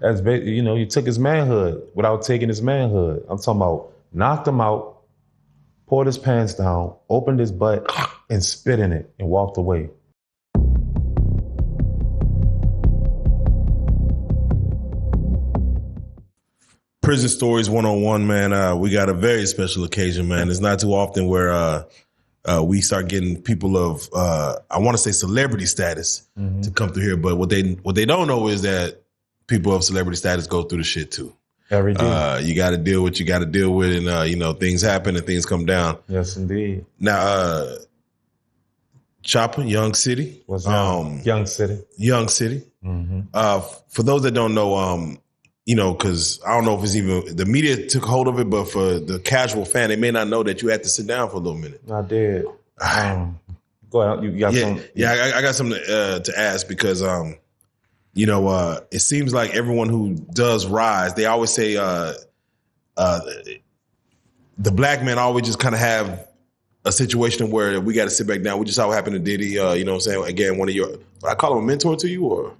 You took his manhood without taking his manhood. I'm talking about knocked him out, poured his pants down, opened his butt, and spit in it, and walked away. Prison Stories 101, man. We got a very special occasion, man. It's not too often where we start getting people of, I want to say celebrity status to come through here. But what they don't know is that people of celebrity status go through the shit too. Every day. You got to deal with what you got to deal with. And, things happen and things come down. Yes, indeed. Now, Chopper, Young City. What's Young City? Young City. Mm-hmm. For those that don't know, because I don't know if it's even the media took hold of it, but for the casual fan, they may not know that you had to sit down for a little minute. I did. Go ahead. You got some? Yeah, I got something to ask because, it seems like everyone who does rise, they always say the black man always just kind of have a situation where we got to sit back down. We just saw what happened to Diddy. You know what I'm saying? Again, one of your, I call him a mentor to you or?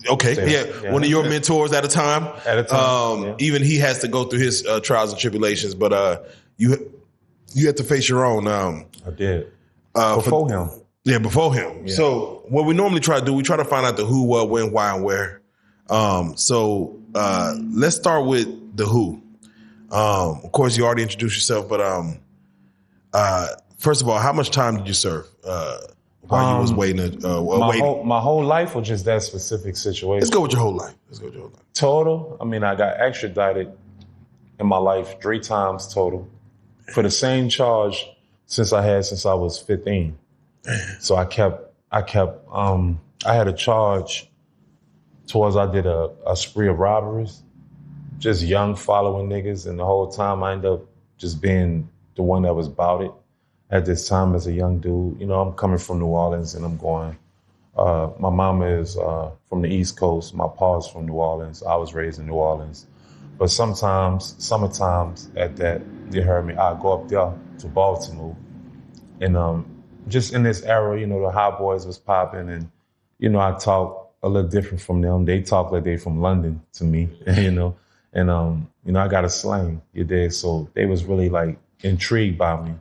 Okay, yeah, one of your mentors at a time. Even he has to go through his trials and tribulations, but you had to face your own. I did before him. Yeah, before him. Yeah. So what we normally try to do, we try to find out the who, what, when, why, and where. So let's start with the who. Of course, you already introduced yourself, but first of all, how much time did you serve? While you was waiting? My whole life or just that specific situation? Let's go with your whole life. Total, I got extradited in my life 3 times total for the same charge since I was 15. So I had a charge towards, I did a spree of robberies, just young following niggas. And the whole time I ended up just being the one that was about it. At this time as a young dude, I'm coming from New Orleans and I'm going, my mama is from the East Coast. My pa's from New Orleans. I was raised in New Orleans. But summertimes at that, you heard me, I go up there to Baltimore. And just in this era, the hot boys was popping and, I talk a little different from them. They talk like they from London to me, and, I got a slang, you dig? So they was really like intrigued by me.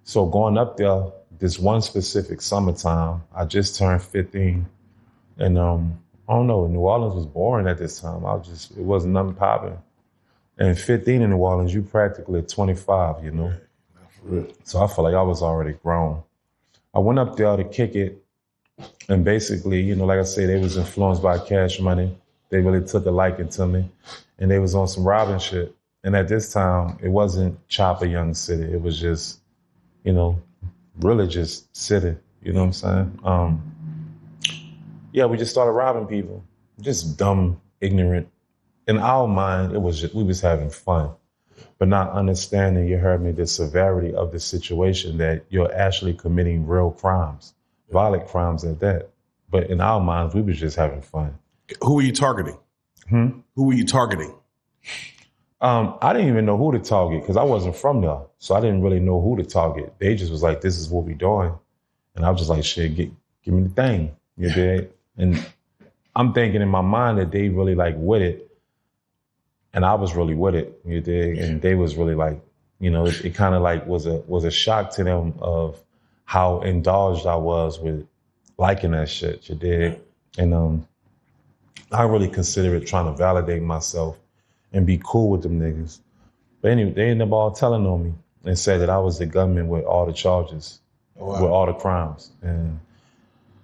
So going up there, this one specific summertime, I just turned 15. And I don't know, New Orleans was boring at this time. It wasn't nothing popping. And 15 in New Orleans, you practically 25, So I felt like I was already grown. I went up there to kick it. And basically, like I say, they was influenced by Cash Money. They really took a liking to me. And they was on some robbing shit. And at this time, it wasn't Chopper Young City. It was just, really just city, you know what I'm saying? We just started robbing people, just dumb, ignorant. In our mind, we was having fun, but not understanding, you heard me, the severity of the situation that you're actually committing real crimes, violent crimes at that. But in our minds, we was just having fun. Who were you targeting? Who were you targeting? I didn't even know who to target because I wasn't from there. So I didn't really know who to target. They just was like, this is what we doing. And I was just like, shit, give me the thing. You dig? And I'm thinking in my mind that they really like with it. And I was really with it. You dig? And they was really like, it kind of like was a shock to them of how indulged I was with liking that shit. You dig? And I really consider it trying to validate myself and be cool with them niggas. But anyway, they ended up all telling on me and said that I was the gunman with all the charges, with all the crimes. And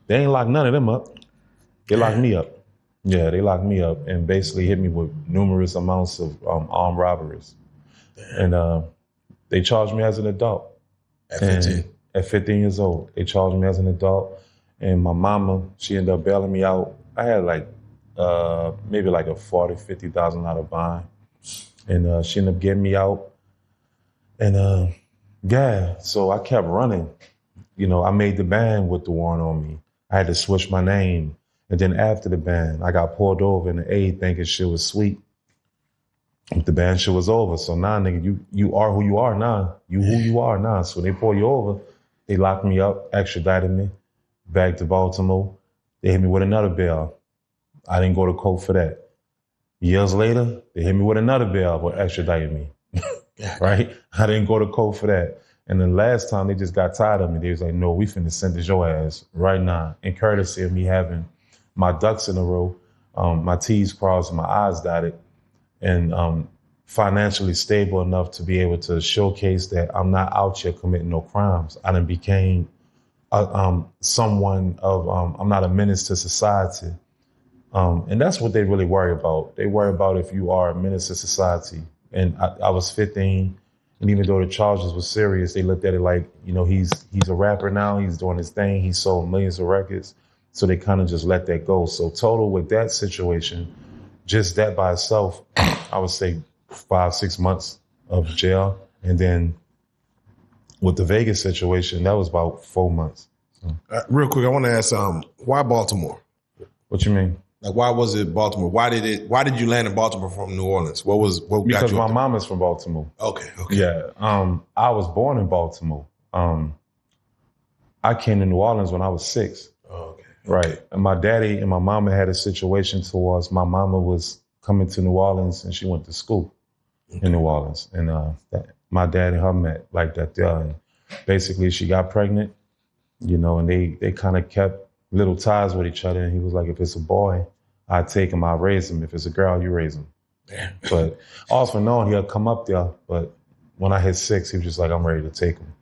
they ain't locked none of them up. They locked me up. Yeah, they locked me up and basically hit me with numerous amounts of armed robberies. And they charged me as an adult. At 15? At 15 years old. They charged me as an adult. And my mama, she ended up bailing me out. I had maybe like a $40,000, $50,000 bond. And she ended up getting me out. And so I kept running. I made the band with the warrant on me. I had to switch my name. And then after the band, I got pulled over in the A thinking shit was sweet. The band shit was over. So now, nigga, you are who you are now. You who you are now. So when they pull you over, they locked me up, extradited me back to Baltimore. They hit me with another bail. I didn't go to court for that. Years later, they hit me with another bill for extraditing me. Right? I didn't go to court for that. And the last time they just got tired of me. They was like, no, we finna sentence your ass right now. In courtesy of me having my ducks in a row, my T's crossed and my I's dotted, and financially stable enough to be able to showcase that I'm not out here committing no crimes. I done became someone of, I'm not a menace to society. And that's what they really worry about. They worry about if you are a menace to society. And I was 15, and even though the charges were serious, they looked at it like, you know, he's a rapper now, he's doing his thing, he sold millions of records. So they kind of just let that go. So total with that situation, just that by itself, I would say 5-6 months of jail. And then with the Vegas situation, that was about 4 months. Real quick, I want to ask, why Baltimore? What you mean? Like, why was it Baltimore? Why did you land in Baltimore from New Orleans? What got Because you my mom is from Baltimore. Okay. Yeah. I was born in Baltimore. I came to New Orleans when I was 6. Okay. Right. And my daddy and my mama had a situation towards my mama was coming to New Orleans and she went to school in New Orleans. And my dad and her met like that there. And basically she got pregnant, you know, and they kind of kept little ties with each other. And he was like, if it's a boy, I take him, I raise him. If it's a girl, you raise him. Yeah. But also knowing he'll come up there. But when I hit 6, he was just like, I'm ready to take him.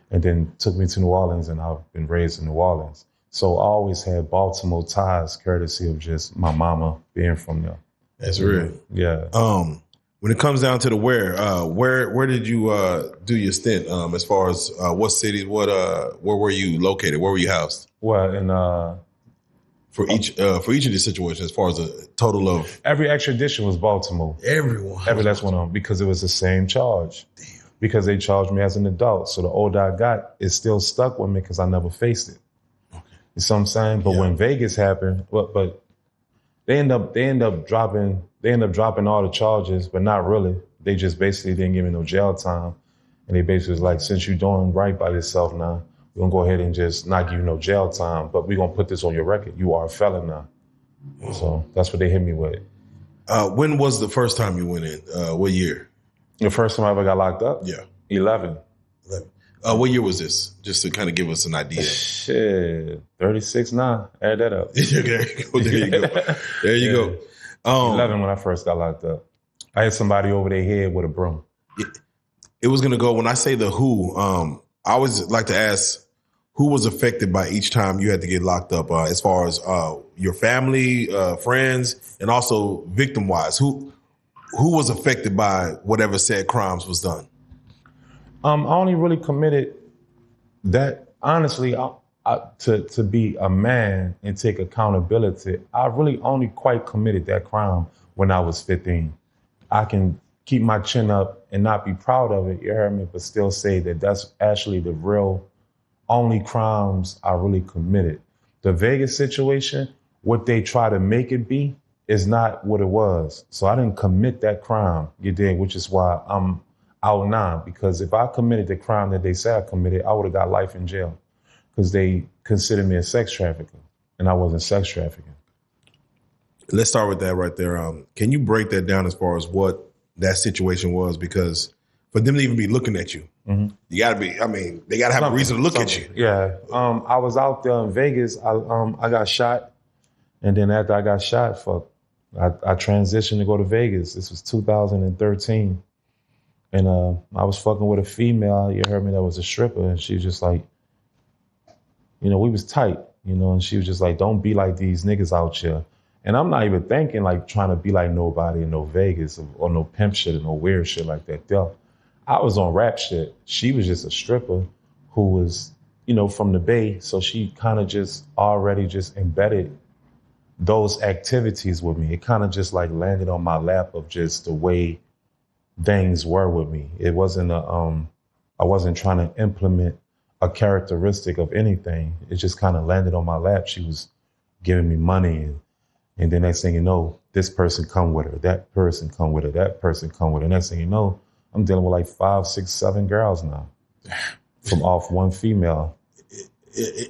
And then took me to New Orleans, and I've been raised in New Orleans. So I always had Baltimore ties, courtesy of just my mama being from there. That's real. Yeah. When it comes down to the where did you do your stint? As far as what cities, where were you located? Where were you housed? Well, in for each of these situations, as far as a total of every extradition was Baltimore. Every last one of them, because it was the same charge. Damn. Because they charged me as an adult. So the older I got, it still stuck with me because I never faced it. Okay. You see what I'm saying? But when Vegas happened, but they end up dropping all the charges, but not really. They just basically didn't give me no jail time. And they basically was like, since you're doing right by yourself now, we're gonna go ahead and just not give you no jail time, but we're gonna put this on your record. You are a felon now. So that's what they hit me with. When was the first time you went in? What year? The first time I ever got locked up? Yeah. 11. What year was this? Just to kind of give us an idea. Shit, 36 now. Add that up. There you go. 11 when I first got locked up. I hit somebody over their head with a broom. It was going to go, when I say the who, I always like to ask, who was affected by each time you had to get locked up, as far as your family, friends, and also victim-wise? Who was affected by whatever said crimes was done? I only really committed that, honestly, to be a man and take accountability. I really only quite committed that crime when I was 15. I can keep my chin up and not be proud of it, you heard me, but still say that that's actually the real only crimes I really committed. The Vegas situation, what they try to make it be, is not what it was. So I didn't commit that crime, you did, which is why I'm out now. Because if I committed the crime that they say I committed, I would have got life in jail. Because they considered me a sex trafficker, and I wasn't sex trafficking. Let's start with that right there. Can you break that down as far as what that situation was? Because for them to even be looking at you, you got to be, they got to have a reason to look at you. Yeah. I was out there in Vegas. I got shot. And then after I got shot, I transitioned to go to Vegas. This was 2013. And I was fucking with a female, you heard me, that was a stripper. And she was just like, you know, we was tight, you know, and she was just like, don't be like these niggas out here. And I'm not even thinking like trying to be like nobody in no Vegas or no pimp shit or no weird shit like that. Yo, I was on rap shit. She was just a stripper who was, you know, from the Bay. So she kind of just already just embedded those activities with me. It kind of just like landed on my lap of just the way things were with me. It wasn't I wasn't trying to implement a characteristic of anything. It just kind of landed on my lap. She was giving me money, and then next thing you know, this person come with her, that person come with her, that person come with her. Next thing you know, I'm dealing with like 5, 6, 7 girls now from off one female.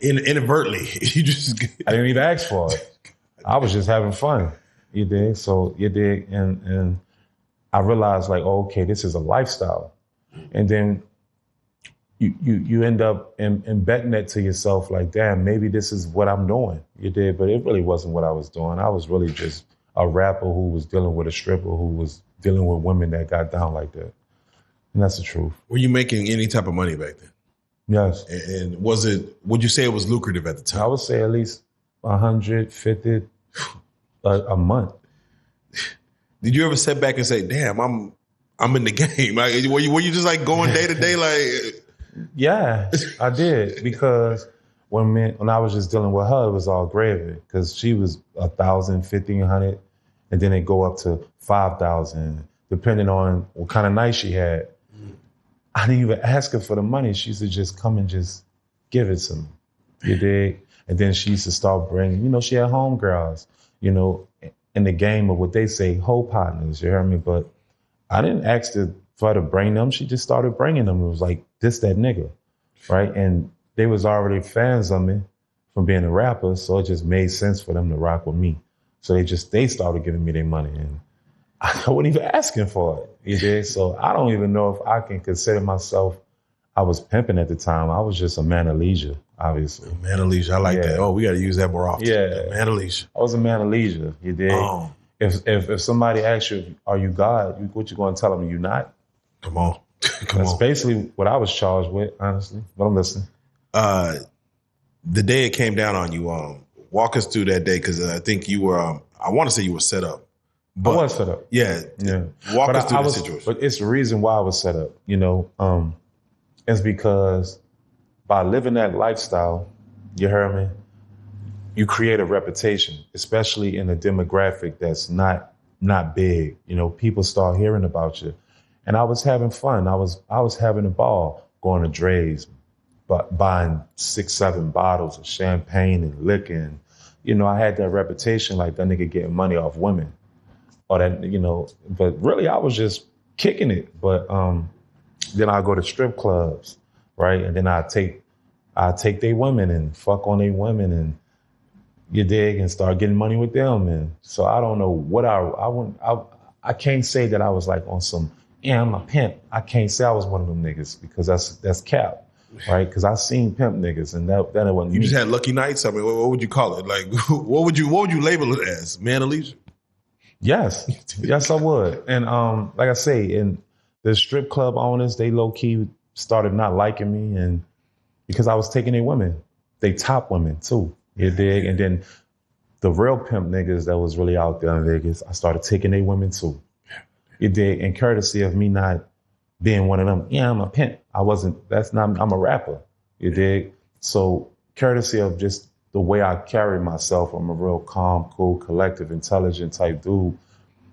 Inadvertently, you just I didn't even ask for it. I was just having fun. You dig? So you dig, and I realized like, oh, okay, this is a lifestyle, and then you end up embedding that to yourself like, damn, maybe this is what I'm doing. You did, but it really wasn't what I was doing. I was really just a rapper who was dealing with a stripper who was dealing with women that got down like that. And that's the truth. Were you making any type of money back then? Yes. And would you say it was lucrative at the time? I would say at least 150 a month. Did you ever sit back and say, damn, I'm in the game? Like, were you just like going day to day like... Yeah, I did, because when I was just dealing with her, it was all gravy, because she was 1,000, 1,500, and then it go up to 5,000, depending on what kind of night she had. I didn't even ask her for the money. She used to just come and just give it to me. You dig? And then she used to start bringing, she had homegirls, in the game of what they say, hoe partners, you hear me? But I didn't ask for her to bring them. She just started bringing them. It was like, this, that nigga, right? And they was already fans of me from being a rapper, so it just made sense for them to rock with me. So they started giving me their money, and I wasn't even asking for it. You did? So I don't even know if I can consider myself, I was pimping at the time. I was just a man of leisure, obviously. Man of leisure, I like that. Oh, we got to use that more often. Yeah. Man of leisure. I was a man of leisure, you did? If somebody asks you, are you God, what you going to tell them? You not? Come on. That's basically what I was charged with, honestly. But I'm listening. The day it came down on you, walk us through that day, because I think you were, I want to say you were set up. But, I was set up. Yeah. Walk us through the situation. But it's the reason why I was set up, it's because by living that lifestyle, you heard me, you create a reputation, especially in a demographic that's not big. People start hearing about you. And I was having fun. I was having a ball going to Dre's, but buying 6, 7 bottles of champagne and liquor. And, I had that reputation like that nigga getting money off women. Or that, but really I was just kicking it. But then I go to strip clubs, right? And then I take their women and fuck on their women, and you dig, and start getting money with them. And so I don't know what I can't say that I was like on some, I'm a pimp. I can't say I was one of them niggas, because that's cap, right? Because I seen pimp niggas, and that it wasn't You me. just had lucky nights. I mean, what would you call it? Like, what would you label it as? Man of leisure? Yes, I would. And like I say, and the strip club owners, they low key started not liking me, and because I was taking their women, they top women too. You dig? And then the real pimp niggas that was really out there in Vegas, I started taking their women too. You dig? And courtesy of me not being one of them, I'm a pimp. I'm a rapper. You dig? So courtesy of just the way I carry myself, I'm a real calm, cool, collective, intelligent type dude.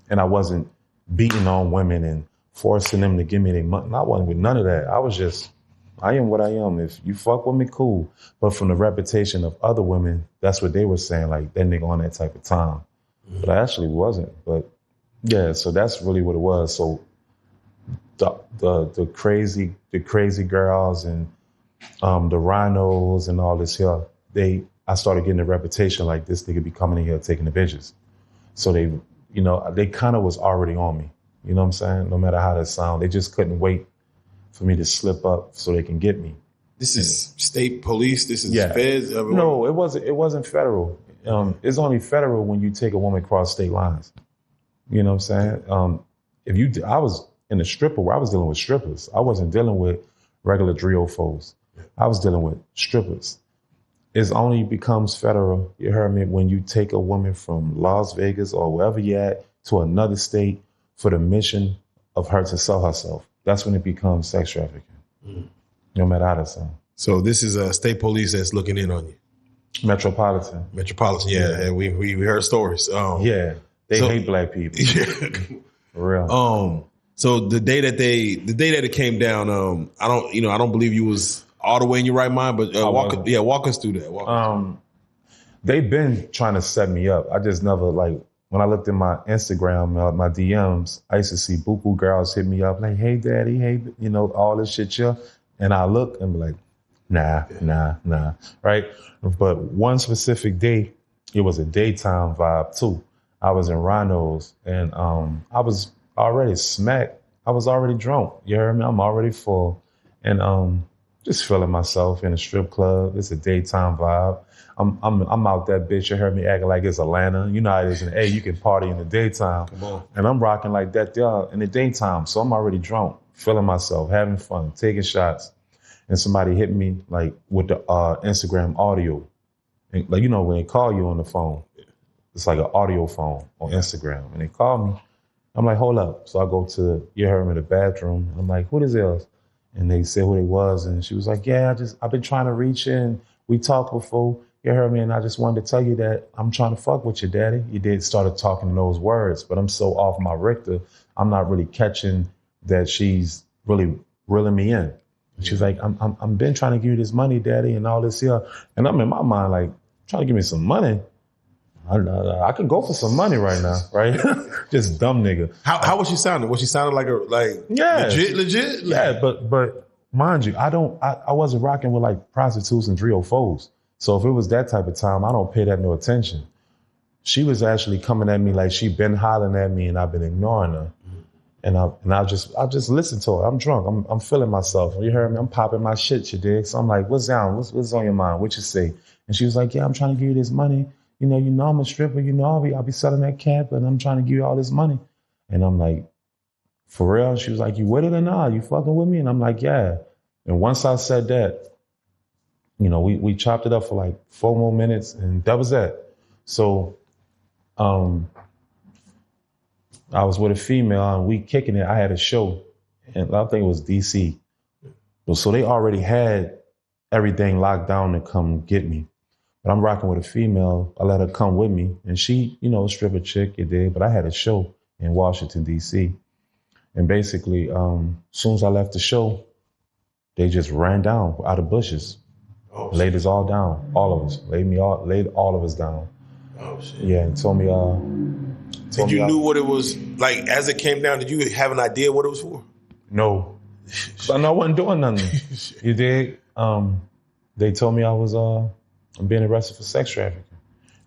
And I wasn't beating on women and forcing them to give me their money. I wasn't with none of that. I am what I am. If you fuck with me, cool. But from the reputation of other women, that's what they were saying, like, that nigga on that type of time. But I actually wasn't. But yeah, so that's really what it was. So the crazy girls and the rhinos and all this here, I started getting a reputation like this nigga be coming in here taking the bitches. So they kind of was already on me. You know what I'm saying? No matter how that sound, they just couldn't wait for me to slip up so they can get me. This is state police. This is feds. No, it wasn't federal. It's only federal when you take a woman across state lines. You know what I'm saying? I was in a stripper where I was dealing with strippers. I wasn't dealing with regular Drio foes. I was dealing with strippers. It only becomes federal, you heard me, when you take a woman from Las Vegas or wherever you're at to another state for the mission of her to sell herself. That's when it becomes sex trafficking, no matter how that sounds. So this is a state police that's looking in on you. Metropolitan, yeah. We heard stories. They hate black people. For real. So the day that it came down, I don't believe you was all the way in your right mind, but walk us through that. They've been trying to set me up. I just never, like, when I looked at my Instagram, my DMs, I used to see buku girls hit me up like, hey, daddy, hey, all this shit, yeah. And I look and be like, nah, right? But one specific day, it was a daytime vibe too. I was in Rhinos and I was already smacked. I was already drunk. You heard me? I'm already full. And just feeling myself in a strip club. It's a daytime vibe. I'm out that bitch. You heard me acting like it's Atlanta. You know how it is in A. You can party in the daytime. Come on. And I'm rocking like that there in the daytime. So I'm already drunk, feeling myself, having fun, taking shots. And somebody hit me like with the Instagram audio. And, like, you know, when they call you on the phone, it's like an audio phone on Instagram. And they call me. I'm like, hold up. So I go to, you heard me, the bathroom. I'm like, who is this? And they said who they was. And she was like, yeah, I've been trying to reach in. We talked before. You heard me. And I just wanted to tell you that I'm trying to fuck with you, daddy. You did started talking those words, but I'm so off my Richter. I'm not really catching that she's really reeling me in. She's like, I'm been trying to give you this money, daddy, and all this here. And I'm in my mind like, trying to give me some money. I can go for some money right now, right? Just dumb nigga. How was she sounding? Was she sounding like yeah, legit? Yeah, but mind you, I wasn't rocking with like prostitutes and 304s. So if it was that type of time, I don't pay that no attention. She was actually coming at me like she been hollering at me and I've been ignoring her. And I just listened to her. I'm drunk. I'm feeling myself. You heard me? I'm popping my shit, you dig? So I'm like, what's down? What's on your mind? What you say? And she was like, yeah, I'm trying to give you this money. You know I'm a stripper. You know I'll be selling that cat, and I'm trying to give you all this money. And I'm like, for real? She was like, you with it or not? You fucking with me? And I'm like, yeah. And once I said that, you know, we chopped it up for like 4 more minutes, and that was that. So, I was with a female and we kicking it. I had a show and I think it was DC. So they already had everything locked down to come get me. But I'm rocking with a female. I let her come with me and she, you know, a stripper chick, it did. But I had a show in Washington, DC. And basically, as soon as I left the show, they just ran down out of bushes. Oh, laid us all down, all of us. Laid all of us down. Oh, shit. Yeah, and told me, and you knew what it was like as it came down? Did you have an idea what it was for? No. I wasn't doing nothing. You dig? They told me I was being arrested for sex trafficking.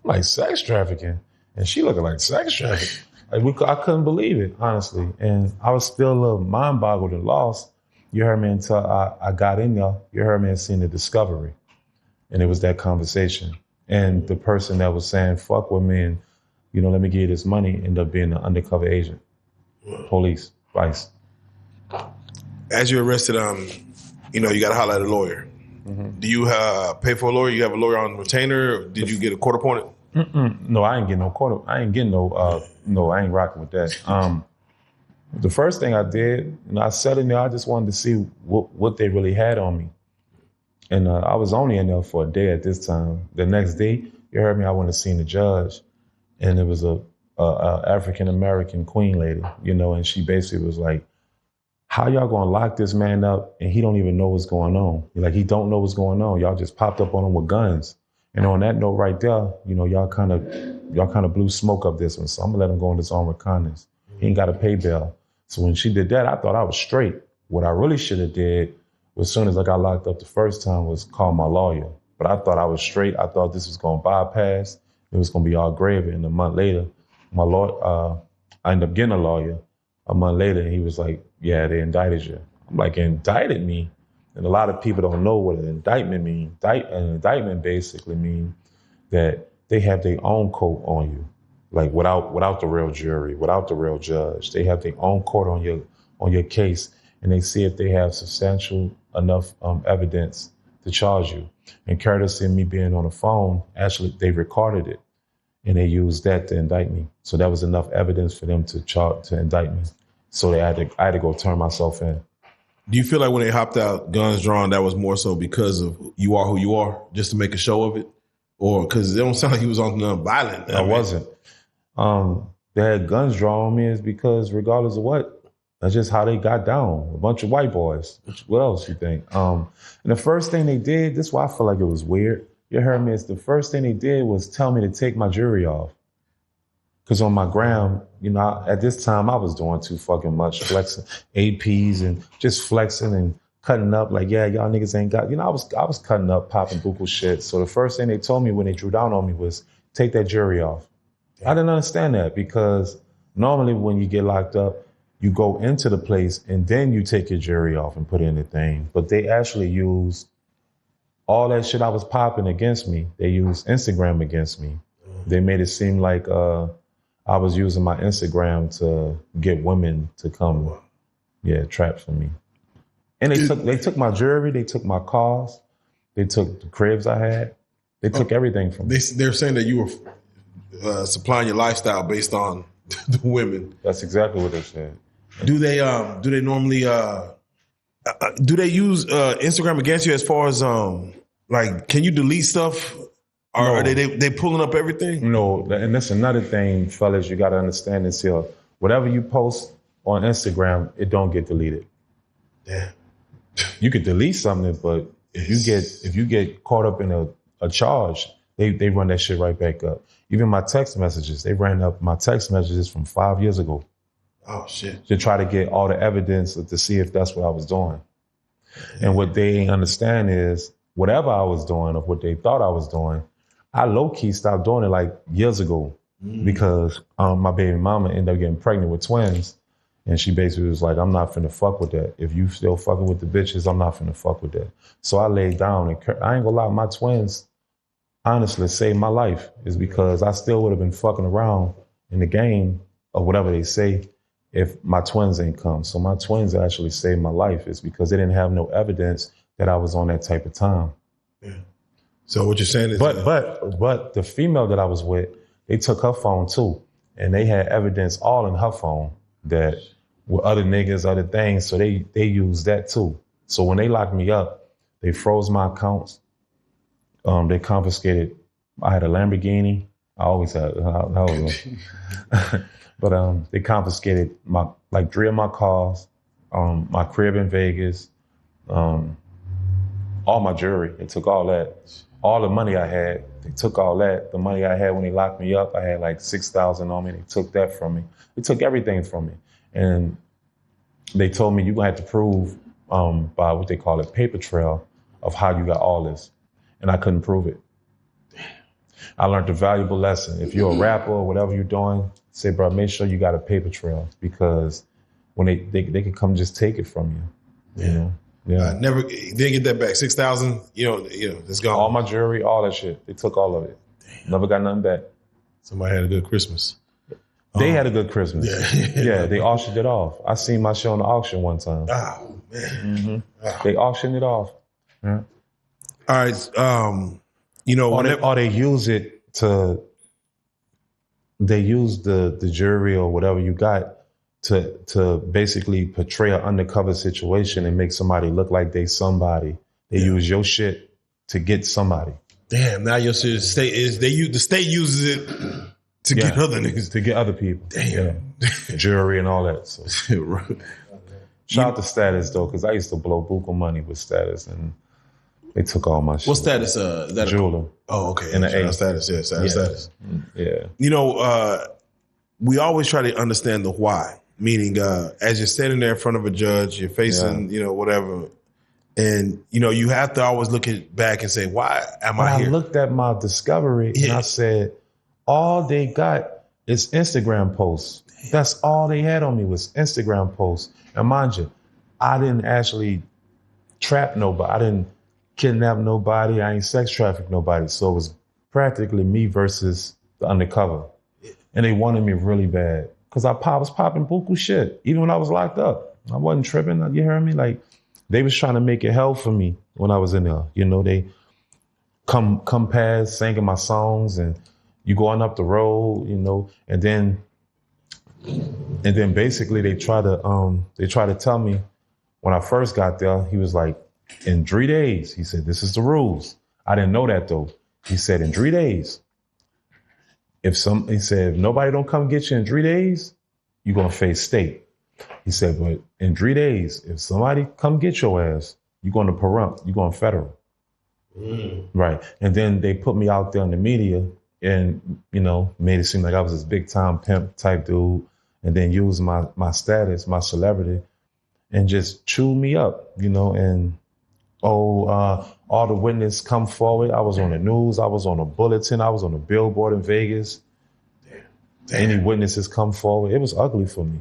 I'm like, sex trafficking? And she looking like sex trafficking. Like I couldn't believe it, honestly. And I was still a little mind boggled and lost. You heard me until I got in there. You heard me and seen the discovery. And it was that conversation. And the person that was saying, fuck with me and, you know, let me give you this money, ended up being an undercover agent. Police, vice. As you're arrested, you know, you got to holler at a lawyer. Mm-hmm. Do you pay for a lawyer? You have a lawyer on retainer? Or did you get a court appointed? No, I ain't getting no court. I ain't getting no, I ain't rocking with that. The first thing I did, and I sat in there, I just wanted to see what they really had on me. And I was only in there for a day at this time. The next day, you heard me, I went to see the judge. And it was a African-American queen lady, you know, and she basically was like, how y'all gonna lock this man up and he don't even know what's going on? Like, he don't know what's going on. Y'all just popped up on him with guns. And on that note right there, you know, y'all kind of blew smoke up this one. So I'm gonna let him go on his own reconnaissance. He ain't got to pay bail. So when she did that, I thought I was straight. What I really should have did, as soon as I got locked up the first time, was call my lawyer. But I thought I was straight. I thought this was gonna bypass. It was going to be all gravy. And a month later, my lawyer, I ended up getting a lawyer. A month later, he was like, yeah, they indicted you. I'm like, indicted me? And a lot of people don't know what an indictment means. An indictment basically means that they have their own court on you, like without the real jury, without the real judge. They have their own court on your case, and they see if they have substantial enough evidence to charge you. And courtesy of me being on the phone, actually, they recorded it and they used that to indict me. So that was enough evidence for them to indict me. So I had to go turn myself in. Do you feel like when they hopped out, guns drawn, that was more so because of you are who you are, just to make a show of it? Or because it don't sound like he was on nothing violent. I wasn't. They had guns drawn on me is because regardless of what, that's just how they got down. A bunch of white boys. What else you think? And the first thing they did, this is why I feel like it was weird. You heard me, the first thing they did was tell me to take my jewelry off. Because on my gram, you know, at this time I was doing too fucking much, flexing APs and just flexing and cutting up like, yeah, y'all niggas ain't got, you know, I was cutting up, popping buku shit. So the first thing they told me when they drew down on me was take that jury off. I didn't understand that because normally when you get locked up, you go into the place and then you take your jury off and put in the thing. But they actually used all that shit I was popping against me. They used Instagram against me. They made it seem like I was using my Instagram to get women to come, trap for me. And they took my jewelry, they took my cars, they took the cribs I had, they took everything from me. They're saying that you were supplying your lifestyle based on the women. That's exactly what they said. Do they normally do they use Instagram against you as far as like can you delete stuff? Or No. are they pulling up everything? No, and that's another thing, fellas, you got to understand this here. Whatever you post on Instagram, it don't get deleted. Damn. You could delete something, but if you get caught up in a charge, they run that shit right back up. Even my text messages, they ran up my text messages from 5 years ago. Oh shit. To try to get all the evidence to see if that's what I was doing. Yeah. And what they ain't understand is whatever I was doing or what they thought I was doing, I low-key stopped doing it like years ago because my baby mama ended up getting pregnant with twins. And she basically was like, I'm not finna fuck with that. If you still fucking with the bitches, I'm not finna fuck with that. So I laid down and I ain't gonna lie, my twins honestly saved my life is because I still would have been fucking around in the game or whatever they say if my twins ain't come. So my twins actually saved my life is because they didn't have no evidence that I was on that type of time. Yeah. So what you're saying is, but the female that I was with, they took her phone too, and they had evidence all in her phone that with other niggas, other things. So they used that too. So when they locked me up, they froze my accounts. They confiscated. I had a Lamborghini. I always had. But they confiscated like 3 of my cars, my crib in Vegas, all my jewelry. They took all that. All the money I had, they took all that. The money I had when they locked me up, I had like $6,000 on me. They took that from me. They took everything from me. And they told me you're going to have to prove by what they call a paper trail of how you got all this. And I couldn't prove it. I learned a valuable lesson. If you're a rapper or whatever you're doing, say, bro, make sure you got a paper trail because when they could come just take it from you. You know? Yeah. Never didn't get that back. 6,000, it's gone. All my jewelry, all that shit. They took all of it. Damn. Never got nothing back. Somebody had a good Christmas. They had a good Christmas. Yeah, they auctioned it off. I seen my shit on the auction one time. Oh, man. Mm-hmm. Oh. They auctioned it off. Yeah. All right. Or they use it to, they use the jury or whatever you got to basically portray an undercover situation and make somebody look like they somebody. They use your shit to get somebody. Damn, now your shit the state uses it to get other niggas. To get other people. Damn. Yeah. Jury and all that. So. Shout out to Status though, because I used to blow buku money with Status and they took all my shit. What Status? Is that jeweler? Oh, okay. And the Status, yeah, Status. Yeah. We always try to understand the why. Meaning, as you're standing there in front of a judge, you're facing, whatever, and you have to always look back and say, "Why am I here?" I looked at my discovery and I said, "All they got is Instagram posts. That's all they had on me was Instagram posts." And mind you, I didn't actually trap nobody. I didn't kidnap nobody. I ain't sex traffic nobody. So it was practically me versus the undercover, and they wanted me really bad. Because I was popping buku shit, even when I was locked up. I wasn't tripping, you hear me? Like, they was trying to make it hell for me when I was in there. They come past singing my songs and you going up the road, and then basically they try to tell me when I first got there, he was like, in 3 days, he said, this is the rules. I didn't know that though. He said, in 3 days, he said, if nobody don't come get you in 3 days, you're going to face state. He said, but in 3 days, if somebody come get your ass, you're going to perump, you're going federal. Right. And then they put me out there in the media and, made it seem like I was this big time pimp type dude and then used my status, my celebrity and just chewed me up, and All the witnesses come forward. I was on the news. I was on a bulletin. I was on a billboard in Vegas. Damn. Any witnesses come forward. It was ugly for me.